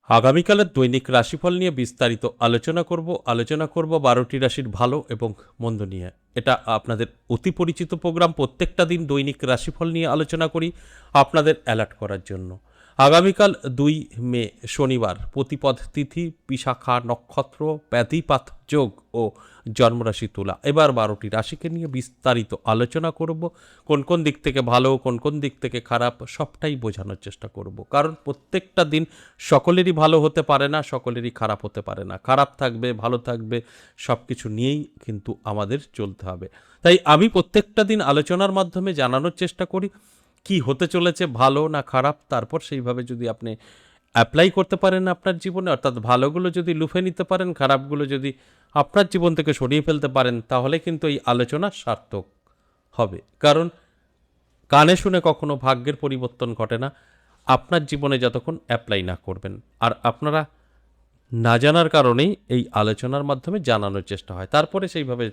আগামীকালের দৈনিক রাশিফল নিয়ে বিস্তারিত আলোচনা করব 12টি রাশির ভালো এবং মন্দ নিয়ে। এটা আপনাদের অতি পরিচিত প্রোগ্রাম। প্রত্যেকটা দিন দৈনিক রাশিফল নিয়ে আলোচনা করি আপনাদের অ্যালার্ট করার জন্য। আগামীকাল 2 মে শনিবার, প্রতিপদ তিথি, বিশাখা নক্ষত্র, ব্যাধিপাত যোগ ও জন্মরাশি তুলা। এবার 12টি রাশিকে নিয়ে বিস্তারিত আলোচনা করব। কোন কোন দিক থেকে ভালো, কোন কোন দিক থেকে খারাপ, সবটাই বোঝানোর চেষ্টা করব। কারণ প্রত্যেকটা দিন সকলেরই ভালো হতে পারে না, সকলেরই খারাপ হতে পারে না। খারাপ থাকবে, ভালো থাকবে, সব কিছু নিয়েই কিন্তু আমাদের চলতে হবে। তাই আমি প্রত্যেকটা দিন আলোচনার মাধ্যমে জানানোর চেষ্টা করি কি হতে চলেছে, ভালো না খারাপ। তারপর সেইভাবে যদি আপনি অ্যাপ্লাই করতে পারেন আপনার জীবনে, অর্থাৎ ভালোগুলো যদি লুফে নিতে পারেন, খারাপগুলো যদি আপনার জীবন থেকে সরিয়ে ফেলতে পারেন, তাহলে কিন্তু এই আলোচনা সার্থক হবে। কারণ কানে শুনে কখনো ভাগ্যের পরিবর্তন ঘটে না আপনার জীবনে যতক্ষণ অ্যাপ্লাই না করবেন। আর আপনারা না জানার কারণেই এই আলোচনার মাধ্যমে জানানোর চেষ্টা হয়। তারপরে সেইভাবে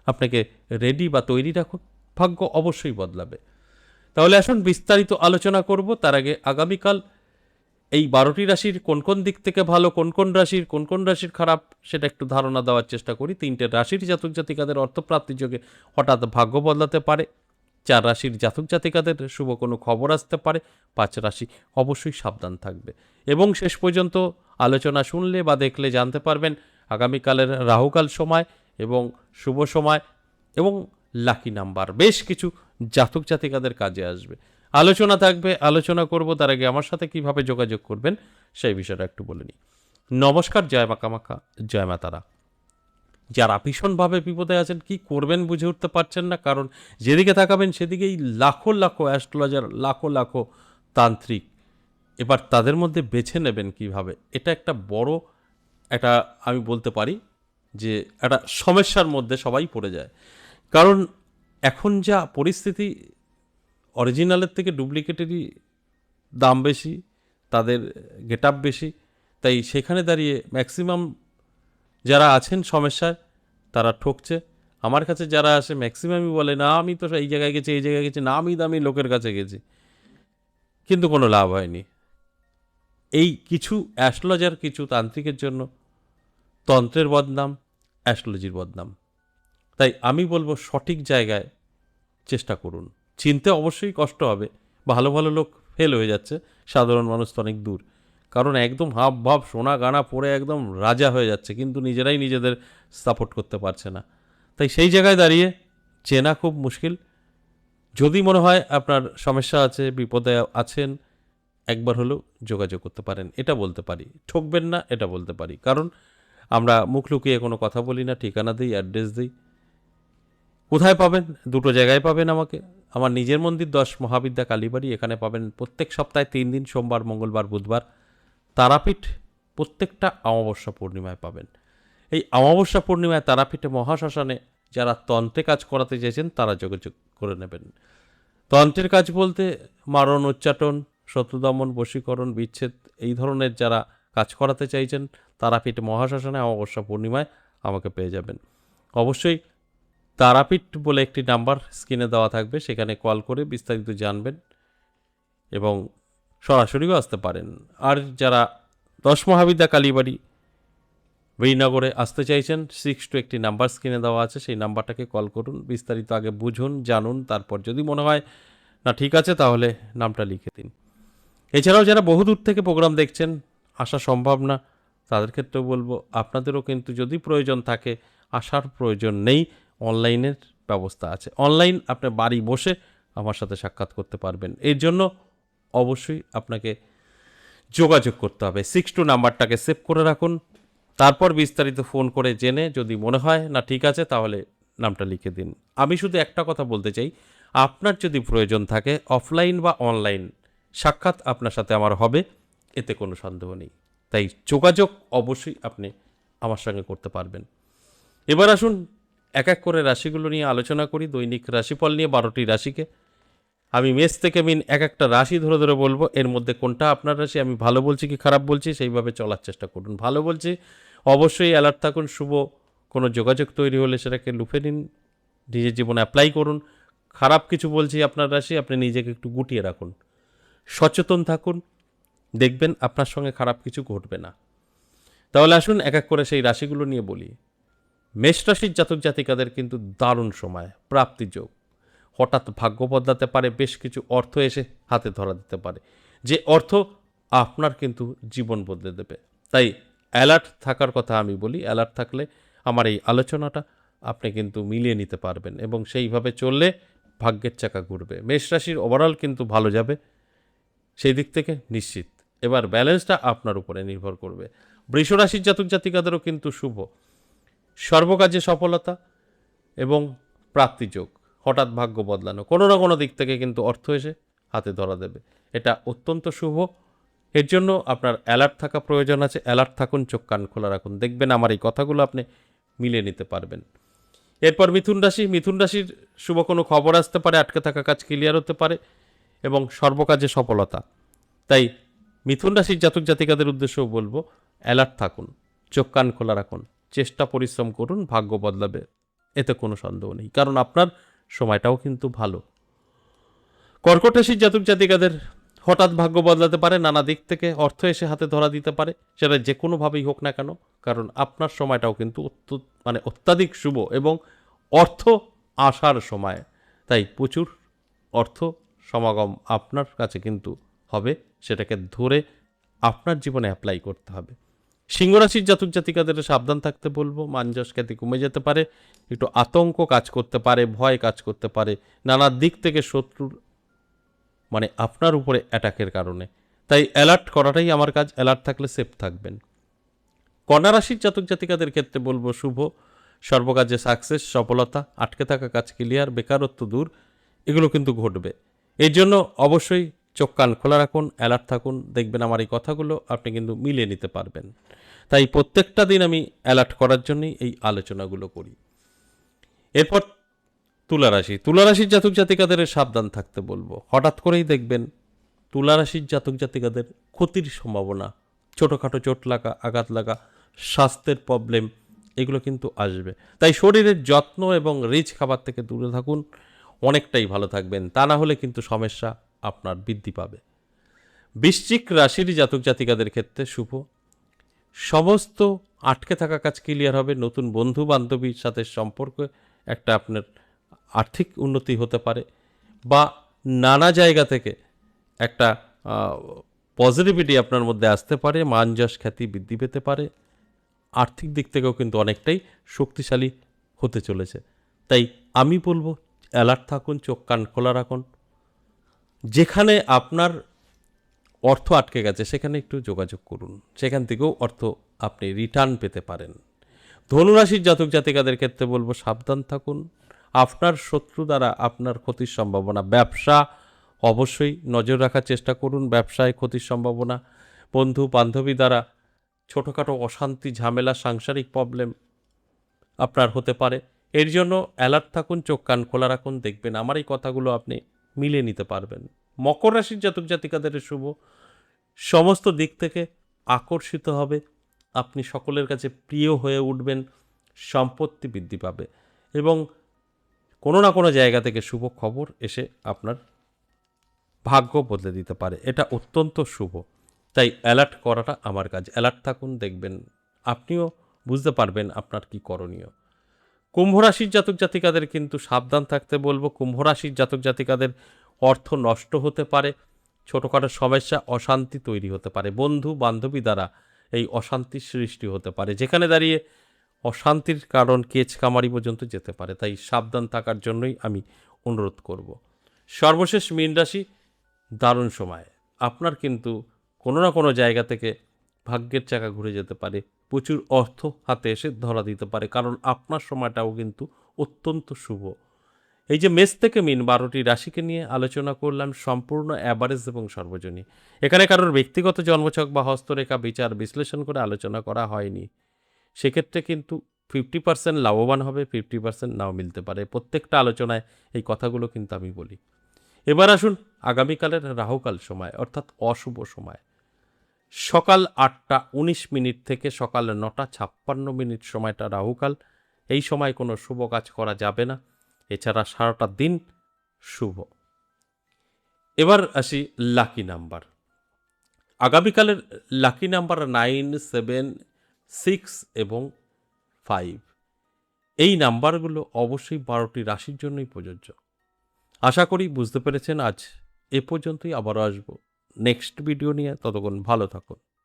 আপনাকে রেডি বা তৈরি রাখুন, ভাগ্য অবশ্যই বদলাবে। তাহলে আসুন বিস্তারিত আলোচনা করব। তার আগে আগামীকাল এই 12টি রাশির কোন কোন দিক থেকে ভালো, কোন কোন রাশির খারাপ, সেটা একটু ধারণা দেওয়ার চেষ্টা করি। 3টে রাশির জাতক জাতিকাদের অর্থপ্রাপ্তির যোগে হঠাৎ ভাগ্য বদলাতে পারে। 4 রাশির জাতক জাতিকাদের শুভ কোনো খবর আসতে পারে। 5 রাশি অবশ্যই সাবধান থাকবে। এবং শেষ পর্যন্ত আলোচনা শুনলে বা দেখলে জানতে পারবেন আগামীকালের রাহুকাল সময় এবং শুভ সময় এবং লাকি নাম্বার বেশ কিছু জাতক জাতিকাদের কাজে আসবে। আলোচনা থাকবে, আলোচনা করব। তার আগে আমার সাথে কিভাবে যোগাযোগ করবেন সেই বিষয়টা একটু বলে নিই। নমস্কার, জয় মা কামাখ্যা, জয় মা তারা। যারা ভীষণভাবে বিপদে আছেন, কি করবেন বুঝে উঠতে পারছেন না, কারণ যেদিকে তাকাবেন সেদিকেই লাখো লাখো অ্যাস্ট্রোলজার, লাখো লাখো তান্ত্রিক। এবার তাদের মধ্যে বেছে নেবেন কিভাবে, এটা একটা বড় একটা, আমি বলতে পারি যে একটা সমস্যার মধ্যে সবাই পড়ে যায়। কারণ এখন যা পরিস্থিতি, অরিজিনালের থেকে ডুপ্লিকেটেরই দাম বেশি, তাদের গেট আপ বেশি। তাই সেখানে দাঁড়িয়ে ম্যাক্সিমাম যারা আছেন সমস্যায় তারা ঠকছে। আমার কাছে যারা আসে ম্যাক্সিমামই বলে, না আমি তো এই জায়গায় গেছি, এই জায়গায় গেছি, নামি দামি লোকের কাছে গেছি, কিন্তু কোনো লাভ হয়নি। এই কিছু অ্যাস্ট্রোলজার, কিছু তান্ত্রিকের জন্য তন্ত্রের বদনাম, অ্যাস্ট্রোলজির বদনাম। তাই আমি বলবো সঠিক জায়গায় চেষ্টা করুন। চিনতে অবশ্যই কষ্ট হবে, ভালো ভালো লোক ফেল হয়ে যাচ্ছে, সাধারণ মানুষ তো অনেক দূর। কারণ একদম হাব ভাব সোনা গানা পরে একদম রাজা হয়ে যাচ্ছে, কিন্তু নিজেরাই নিজেদের সাপোর্ট করতে পারছে না। তাই সেই জায়গায় দাঁড়িয়ে চেনা খুব মুশকিল। যদি মনে হয় আপনার সমস্যা আছে, বিপদে আছেন, একবার হলেও যোগাযোগ করতে পারেন, এটা বলতে পারি। ঠকবেন না, এটা বলতে পারি। কারণ আমরা মুখ লুকিয়ে কোনো কথা বলি না, ঠিকানা দিই, অ্যাড্রেস দিই। কোথায় পাবেন? দুটো জায়গায় পাবেন আমাকে। আমার নিজের মন্দির 10 মহাবিদ্যা কালীবাড়ি, এখানে পাবেন প্রত্যেক সপ্তাহে 3 দিন, সোমবার, মঙ্গলবার, বুধবার। তারাপীঠ প্রত্যেকটা অমাবস্যা পূর্ণিমায় পাবেন। এই অমাবস্যা পূর্ণিমায় তারাপীঠে মহাশ্মশানে যারা তন্ত্রে কাজ করাতে চাইছেন তারা যোগাযোগ করে নেবেন। তন্ত্রের কাজ বলতে মারণ, উচ্চাটন, শত্রুদমন, বশীকরণ, বিচ্ছেদ, এই ধরনের যারা কাজ করাতে চাইছেন তারাপীঠ মহাশ্মশানে অমাবস্যা পূর্ণিমায় আমাকে পেয়ে যাবেন। অবশ্যই তারাপীঠ বলে একটি নাম্বার স্ক্রিনে দেওয়া থাকবে, সেখানে কল করে বিস্তারিত জানবেন এবং সরাসরিও আসতে পারেন। আর যারা 10 মহাবিদ্যা কালীবাড়ি বীরনগরে আসতে চাইছেন, 62 একটি নাম্বার স্ক্রিনে দেওয়া আছে, সেই নাম্বারটাকে কল করুন। বিস্তারিত আগে বুঝুন, জানুন, তারপর যদি মনে হয় না ঠিক আছে তাহলে নামটা লিখে দিন। এছাড়াও যারা বহুদূর থেকে প্রোগ্রাম দেখছেন, আসা সম্ভব না, তাদের ক্ষেত্রেও বলবো আপনাদেরও কিন্তু যদি প্রয়োজন থাকে, আসার প্রয়োজন নেই, অনলাইনের ব্যবস্থা আছে। অনলাইন আপনি বাড়ি বসে আমার সাথে সাক্ষাৎ করতে পারবেন। এর জন্য অবশ্যই আপনাকে যোগাযোগ করতে হবে। 62 নাম্বারটাকে সেভ করে রাখুন, তারপর বিস্তারিত ফোন করে জেনে যদি মনে হয় না ঠিক আছে তাহলে নামটা লিখে দিন। আমি শুধু একটা কথা বলতে চাই, আপনার যদি প্রয়োজন থাকে অফলাইন বা অনলাইন সাক্ষাৎ আপনার সাথে আমার হবে, এতে কোনো সন্দেহ নেই। তাই যোগাযোগ অবশ্যই আপনি আমার সঙ্গে করতে পারবেন। এবার আসুন এক এক করে রাশিগুলো নিয়ে আলোচনা করি। দৈনিক রাশিফল নিয়ে 12টি রাশিকে আমি মেষ থেকে মিন এক একটা রাশি ধরে ধরে বলবো, এর মধ্যে কোনটা আপনার রাশি, আমি ভালো বলছি কি খারাপ বলছি সেইভাবে চলার চেষ্টা করুন। ভালো বলছি অবশ্যই অ্যালার্ট থাকুন, শুভ কোনো যোগাযোগ তৈরি হলে সেটাকে লুফে নিন, নিজের জীবনে অ্যাপ্লাই করুন। খারাপ কিছু বলছি আপনার রাশি, আপনি নিজেকে একটু গুটিয়ে রাখুন, সচেতন থাকুন, দেখবেন আপনার সঙ্গে খারাপ কিছু ঘটবে না। তাহলে আসুন এক এক করে সেই রাশিগুলো নিয়ে বলি। মেষ রাশির জাতক জাতিকাদের কিন্তু দারুণ সময়, প্রাপ্তিযোগ, হঠাৎ ভাগ্য বদলাতে পারে, বেশ কিছু অর্থ এসে হাতে ধরা দিতে পারে, যে অর্থ আপনার কিন্তু জীবন বদলে দেবে। তাই অ্যালার্ট থাকার কথা আমি বলি। অ্যালার্ট থাকলে আমার এই আলোচনাটা আপনি কিন্তু মিলিয়ে নিতে পারবেন এবং সেইভাবে চললে ভাগ্যের চাকা ঘুরবে। মেষ রাশির ওভারঅল কিন্তু ভালো যাবে, সেই দিক থেকে নিশ্চিত। এবার ব্যালেন্সটা আপনার উপরে নির্ভর করবে। বৃষ রাশির জাতক জাতিকাদেরও কিন্তু শুভ, সর্বকাজে সফলতা এবং প্রাপ্তিযোগ, হঠাৎ ভাগ্য বদলানো, কোনো না কোনো দিক থেকে কিন্তু অর্থ এসে হাতে ধরা দেবে, এটা অত্যন্ত শুভ। এর জন্য আপনার অ্যালার্ট থাকা প্রয়োজন আছে। অ্যালার্ট থাকুন, চোখ কান খোলা রাখুন, দেখবেন আমার এই কথাগুলো আপনি মিলিয়ে নিতে পারবেন। এরপর মিথুন রাশি। মিথুন রাশির শুভ কোনো খবর আসতে পারে, আটকে থাকা কাজ ক্লিয়ার হতে পারে এবং সর্বকাজে সফলতা। তাই মিথুন রাশির জাতক জাতিকাদের উদ্দেশ্যেও বলবো, অ্যালার্ট থাকুন, চোখ কান খোলা রাখুন, চেষ্টা পরিশ্রম করুন, ভাগ্য বদলাবে, এতে কোনো সন্দেহ নেই, কারণ আপনার সময়টাও কিন্তু ভালো। কর্কট রাশির জাতক জাতিকাদের হঠাৎ ভাগ্য বদলাতে পারে, নানা দিক থেকে অর্থ এসে হাতে ধরা দিতে পারে, সেটা যে কোনোভাবেই হোক না কেন, কারণ আপনার সময়টাও কিন্তু অত্যাধিক শুভ এবং অর্থ আসার সময়। তাই প্রচুর অর্থ সমাগম আপনার কাছে কিন্তু হবে, সেটাকে ধরে আপনার জীবনে অ্যাপ্লাই করতে হবে। সিংহ রাশির জাতক জাতিকাদের সাবধান থাকতে বলবো, মানযশ খ্যাতি কমে যেতে পারে, একটু আতঙ্ক কাজ করতে পারে, ভয় কাজ করতে পারে, নানা দিক থেকে শত্রুর আপনার উপরে অ্যাটাকের কারণে। তাই অ্যালার্ট করাটাই আমার কাজ, অ্যালার্ট থাকলে সেফ থাকবেন। কন্যা রাশির জাতক জাতিকাদের ক্ষেত্রে বলবো শুভ, সর্বকাজে সাকসেস, সফলতা, আটকে থাকা কাজ ক্লিয়ার, বেকারত্ব দূর, এগুলো কিন্তু ঘটবে। এর জন্য অবশ্যই চোখ কান খোলা রাখুন, অ্যালার্ট থাকুন, দেখবেন আমার এই কথাগুলো আপনি কিন্তু মিলিয়ে নিতে পারবেন। তাই প্রত্যেকটা দিন আমি অ্যালার্ট করার জন্যই এই আলোচনাগুলো করি। এরপর তুলা রাশি। তুলা রাশির জাতক জাতিকাদের সাবধান থাকতে বলবো। হঠাৎ করেই দেখবেন তুলা রাশির জাতক জাতিকাদের ক্ষতির সম্ভাবনা, ছোটোখাটো চোট লাগা, আঘাত লাগা, স্বাস্থ্যের প্রবলেম, এগুলো কিন্তু আসবে। তাই শরীরের যত্ন এবং রিচ খাবার থেকে দূরে থাকুন, অনেকটাই ভালো থাকবেন। তা না হলে কিন্তু সমস্যা আপনার বৃদ্ধি পাবে। বৃশ্চিক রাশির জাতক জাতিকাদের ক্ষেত্রে শুভ, সমস্ত আটকে থাকা কাজ ক্লিয়ার হবে, নতুন বন্ধু বান্ধবীর সাথে সম্পর্ক একটা আপনার আর্থিক উন্নতি হতে পারে, বা নানা জায়গা থেকে একটা পজিটিভিটি আপনার মধ্যে আসতে পারে, মান যশ খ্যাতি বৃদ্ধি পেতে পারে, আর্থিক দিক থেকেও কিন্তু অনেকটাই শক্তিশালী হতে চলেছে। তাই আমি বলবো অ্যালার্ট থাকুন, চোখ কান খোলা রাখুন, যেখানে আপনার অর্থ আটকে গেছে সেখানে একটু যোগাযোগ করুন, সেখান থেকেও অর্থ আপনি রিটার্ন পেতে পারেন। ধনুরাশির জাতক জাতিকাদের ক্ষেত্রে বলবো সাবধান থাকুন, আপনার শত্রু দ্বারা আপনার ক্ষতির সম্ভাবনা। ব্যবসা অবশ্যই নজর রাখার চেষ্টা করুন, ব্যবসায় ক্ষতির সম্ভাবনা, বন্ধু বান্ধবী দ্বারা ছোটোখাটো অশান্তি, ঝামেলা, সাংসারিক প্রবলেম আপনার হতে পারে। এর জন্য অ্যালার্ট থাকুন, চোখ কান খোলা রাখুন, দেখবেন আমার এই কথাগুলো আপনি মিলিয়ে নিতে পারবেন। মকর রাশির জাতক জাতিকাদের শুভ, সমস্ত দিক থেকে আকর্ষিত হবে, আপনি সকলের কাছে প্রিয় হয়ে উঠবেন, সম্পত্তি বৃদ্ধি পাবে এবং কোনো না কোনো জায়গা থেকে শুভ খবর এসে আপনার ভাগ্য বদলে দিতে পারে, এটা অত্যন্ত শুভ। তাই অ্যালার্ট করাটা আমার কাজ। অ্যালার্ট থাকুন, দেখবেন আপনিও বুঝতে পারবেন আপনার কি করণীয়। কুম্ভ রাশির জাতক জাতিকাদের কিন্তু সাবধান থাকতে বলবো। কুম্ভ রাশির জাতক জাতিকাদের অর্থ নষ্ট হতে পারে, ছোটোখাটো সমস্যা, অশান্তি তৈরি হতে পারে, বন্ধু বান্ধবী দ্বারা এই অশান্তির সৃষ্টি হতে পারে, যেখানে দাঁড়িয়ে অশান্তির কারণ কেচ কামারি পর্যন্ত যেতে পারে। তাই সাবধান থাকার জন্যই আমি অনুরোধ করব। সর্বশেষ মীন রাশি, দারুণ সময়, আপনার কিন্তু কোনো না কোনো জায়গা থেকে ভাগ্যের চাকা ঘুরে যেতে পারে, প্রচুর অর্থ হাতে এসে ধরা দিতে পারে, কারণ আপনার সময়টাও কিন্তু অত্যন্ত শুভ। এই যে মেষ থেকে মিন 12টি রাশিকে নিয়ে আলোচনা করলাম, সম্পূর্ণ অ্যাভারেজ এবং সর্বজনীন। এখানে কারোর ব্যক্তিগত জন্মছক বা হস্তরেখা বিচার বিশ্লেষণ করে আলোচনা করা হয়নি। সেক্ষেত্রে কিন্তু 50% লাভবান হবে, 50% নাও মিলতে পারে। প্রত্যেকটা আলোচনায় এই কথাগুলো কিন্তু আমি বলি। এবার আসুন আগামীকালের রাহুকাল সময়, অর্থাৎ অশুভ সময়, সকাল 8টা 19 মিনিট থেকে সকাল 9টা 56 মিনিট সময়টা রাহুকাল। এই সময় কোনো শুভ কাজ করা যাবে না, এছাড়া সারাটা দিন শুভ। এবার আসি লাকি নাম্বার। আগামীকালের লাকি নাম্বার 9, 7, 6 এবং 5। এই নাম্বারগুলো অবশ্যই 12টি রাশির জন্যই প্রযোজ্য। আশা করি বুঝতে পেরেছেন। আজ এ পর্যন্তই, আবারও আসবো নেক্সট ভিডিও নিয়ে। ততক্ষণ ভালো থাকুন।